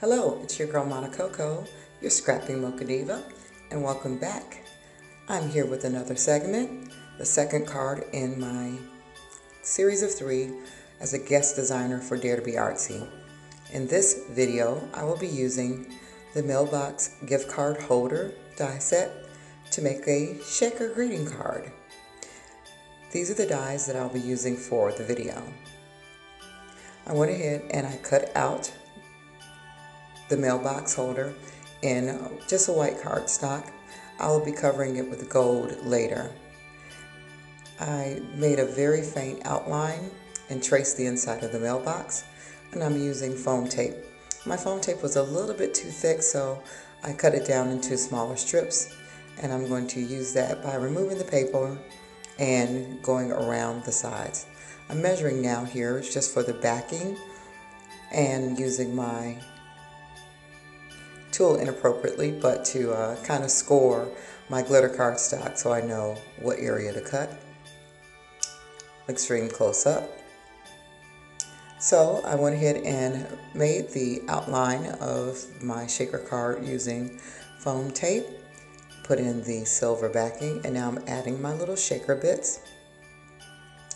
Hello, it's your girl Monica Coco, your scrapping mocha diva, and welcome back. I'm here with another segment, the second card in my series of 3 as a guest designer for Dare to be Artsy. In this video, I will be using the mailbox gift card holder die set to make a shaker greeting card. These are the dies that I'll be using for the video. I went ahead and I cut out the mailbox holder in just a white cardstock. I will be covering it with gold later. I made a very faint outline and traced the inside of the mailbox, and I'm using foam tape. My foam tape was a little bit too thick, so I cut it down into smaller strips, and I'm going to use that by removing the paper and going around the sides. I'm measuring now here just for the backing and using my tool inappropriately, but to kind of score my glitter cardstock so I know what area to cut. Extreme close up. So I went ahead and made the outline of my shaker card using foam tape, put in the silver backing, and now I'm adding my little shaker bits.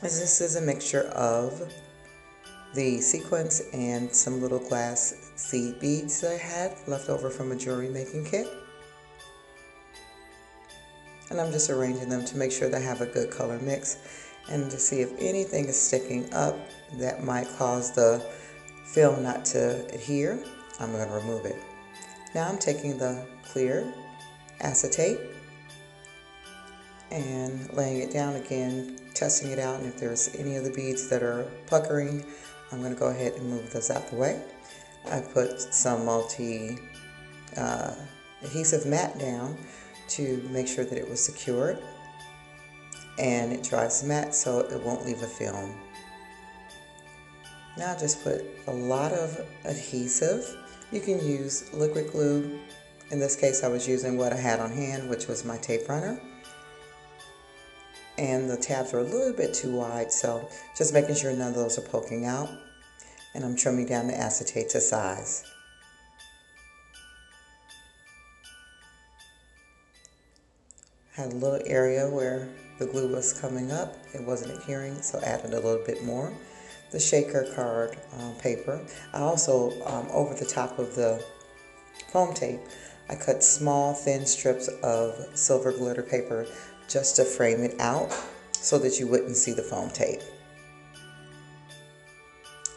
This is a mixture of the sequins and some little glass seed beads that I had left over from a jewelry making kit. And I'm just arranging them to make sure that I have a good color mix and to see if anything is sticking up that might cause the film not to adhere. I'm going to remove it. Now I'm taking the clear acetate and laying it down again, testing it out, and if there's any of the beads that are puckering, I'm going to go ahead and move those out the way. I put some adhesive mat down to make sure that it was secured, and it dries the mat so it won't leave a film. Now I just put a lot of adhesive. You can use liquid glue. In this case I was using what I had on hand, which was my tape runner. And the tabs were a little bit too wide, so just making sure none of those are poking out. And I'm trimming down the acetate to size. Had a little area where the glue was coming up. It wasn't adhering, so added a little bit more. The shaker card paper. I also, over the top of the foam tape, I cut small thin strips of silver glitter paper just to frame it out so that you wouldn't see the foam tape.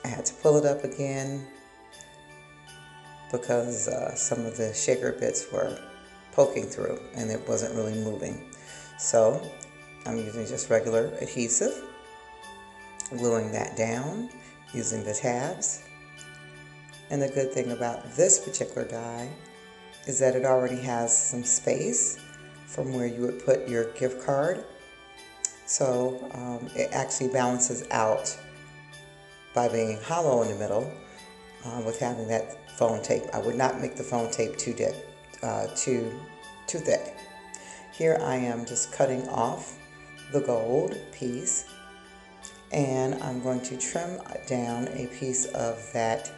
I had to pull it up again because some of the shaker bits were poking through and it wasn't really moving. So I'm using just regular adhesive, gluing that down using the tabs. And the good thing about this particular die is that it already has some space from where you would put your gift card. So it actually balances out by being hollow in the middle with having that foam tape. I would not make the foam tape too thick. Here I am just cutting off the gold piece, and I'm going to trim down a piece of that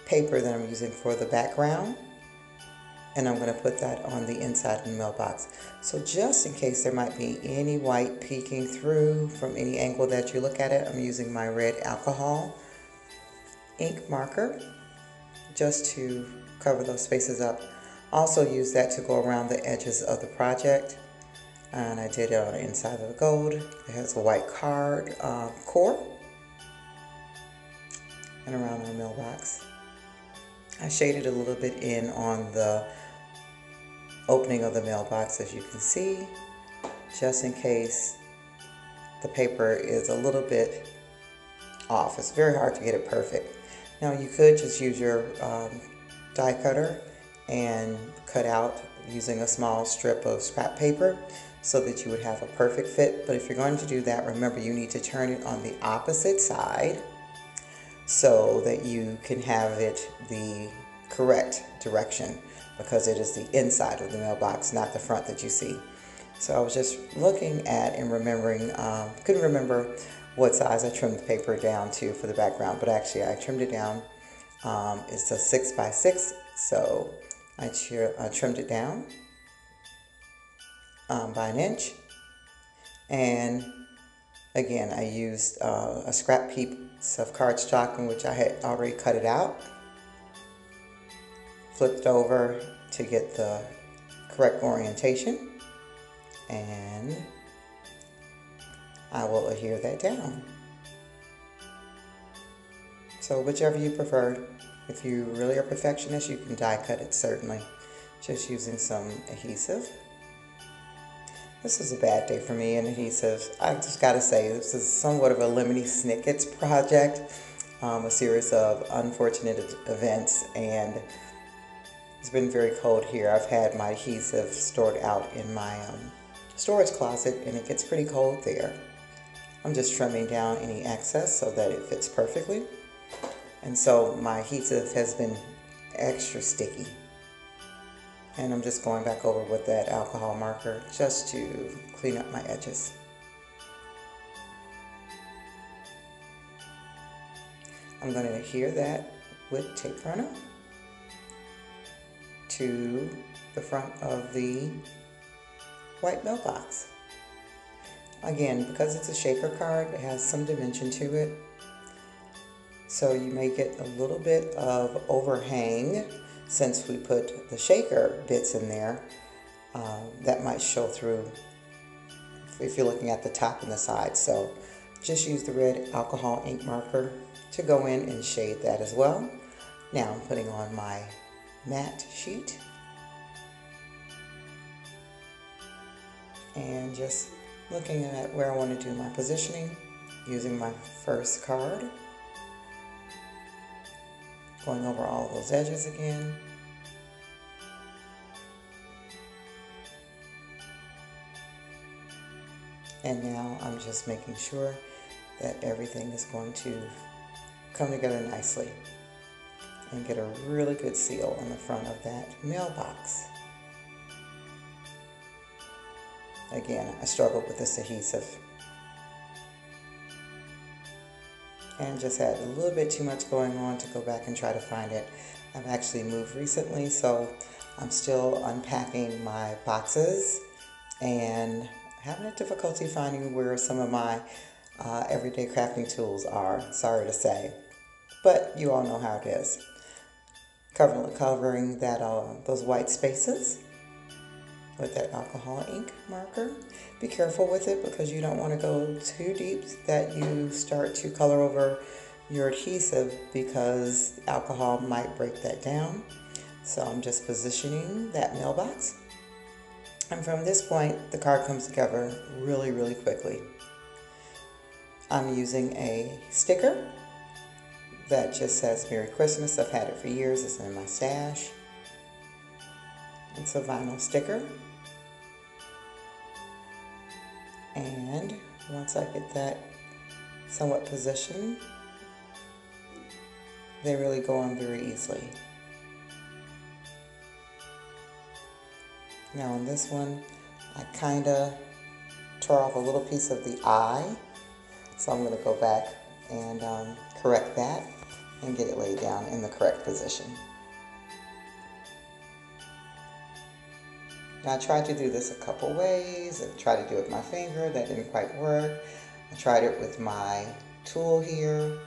paper that I'm using for the background, and I'm going to put that on the inside of the mailbox. So just in case there might be any white peeking through from any angle that you look at it, I'm using my red alcohol ink marker just to cover those spaces up. Also use that to go around the edges of the project, and I did it on the inside of the gold. It has a white card core and around our mailbox. I shaded a little bit in on the opening of the mailbox, as you can see, just in case the paper is a little bit off. It's very hard to get it perfect. Now you could just use your die cutter and cut out using a small strip of scrap paper so that you would have a perfect fit. But if you're going to do that, remember you need to turn it on the opposite side so that you can have it the correct direction, because it is the inside of the mailbox, not the front that you see. So I was just looking at and remembering, couldn't remember what size I trimmed the paper down to for the background, but actually I trimmed it down It's a 6x6, so I trimmed it down by an inch. And again, I used a scrap piece of cardstock in which I had already cut it out, flipped over to get the correct orientation, and I will adhere that down. So whichever you prefer. If you really are a perfectionist, you can die cut it, certainly, just using some adhesive. This was a bad day for me in adhesives. I just gotta say, this is somewhat of a Lemony Snicket's project, a series of unfortunate events, and it's been very cold here. I've had my adhesive stored out in my storage closet, and it gets pretty cold there. I'm just trimming down any excess so that it fits perfectly. And so my adhesive has been extra sticky. And I'm just going back over with that alcohol marker just to clean up my edges. I'm going to adhere that with tape runner to the front of the white mailbox. Again, because it's a shaker card, it has some dimension to it. So you may get a little bit of overhang since we put the shaker bits in there. That might show through if you're looking at the top and the side. So just use the red alcohol ink marker to go in and shade that as well. Now I'm putting on my matte sheet and just looking at where I want to do my positioning using my first card. Going over all of those edges again. And now I'm just making sure that everything is going to come together nicely and get a really good seal on the front of that mailbox. Again, I struggled with this adhesive and just had a little bit too much going on to go back and try to find it. I've actually moved recently, so I'm still unpacking my boxes and having a difficulty finding where some of my everyday crafting tools are, sorry to say. But you all know how it is. Covering that those white spaces with that alcohol ink marker. Be careful with it because you don't want to go too deep that you start to color over your adhesive because alcohol might break that down. So I'm just positioning that mailbox. And from this point, the card comes together really, really quickly. I'm using a sticker that just says Merry Christmas. I've had it for years. It's in my stash. It's a vinyl sticker. And once I get that somewhat positioned, they really go on very easily. Now on this one, I kind of tore off a little piece of the eye, so I'm going to go back and correct that and get it laid down in the correct position. Now I tried to do this a couple ways. I tried to do it with my finger, that didn't quite work. I tried it with my tool here.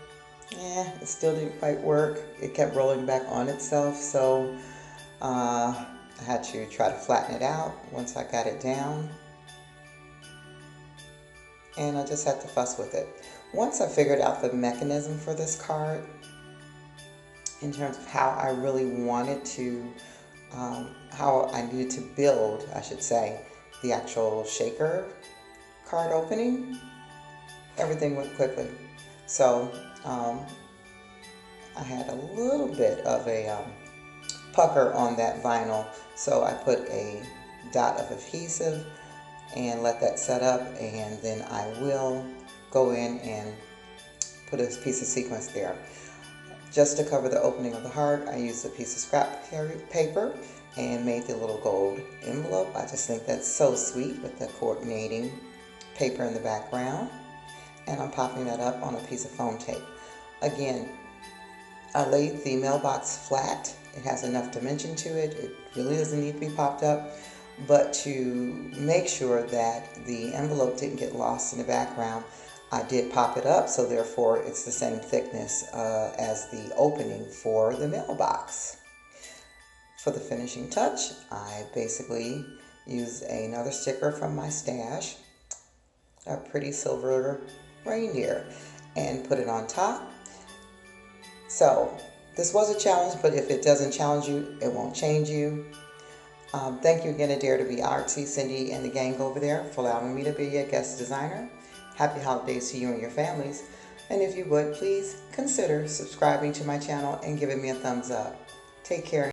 It still didn't quite work. It kept rolling back on itself, so I had to try to flatten it out once I got it down. And I just had to fuss with it. Once I figured out the mechanism for this card, in terms of how I really wanted to, how I needed to build, I should say, the actual shaker card opening, everything went quickly. So I had a little bit of a pucker on that vinyl, so I put a dot of adhesive and let that set up, and then I will go in and put a piece of sequins there. Just to cover the opening of the heart, I used a piece of scrap paper and made the little gold envelope. I just think that's so sweet with the coordinating paper in the background. And I'm popping that up on a piece of foam tape. Again, I laid the mailbox flat. It has enough dimension to it. It really doesn't need to be popped up. But to make sure that the envelope didn't get lost in the background, I did pop it up, so therefore it's the same thickness as the opening for the mailbox. For the finishing touch, I basically used another sticker from my stash, a pretty silver reindeer, and put it on top. So this was a challenge, but if it doesn't challenge you, it won't change you. Thank you again to Dare to Be Artsy, Cindy, and the gang over there for allowing me to be a guest designer. Happy holidays to you and your families. And if you would, please consider subscribing to my channel and giving me a thumbs up. Take care.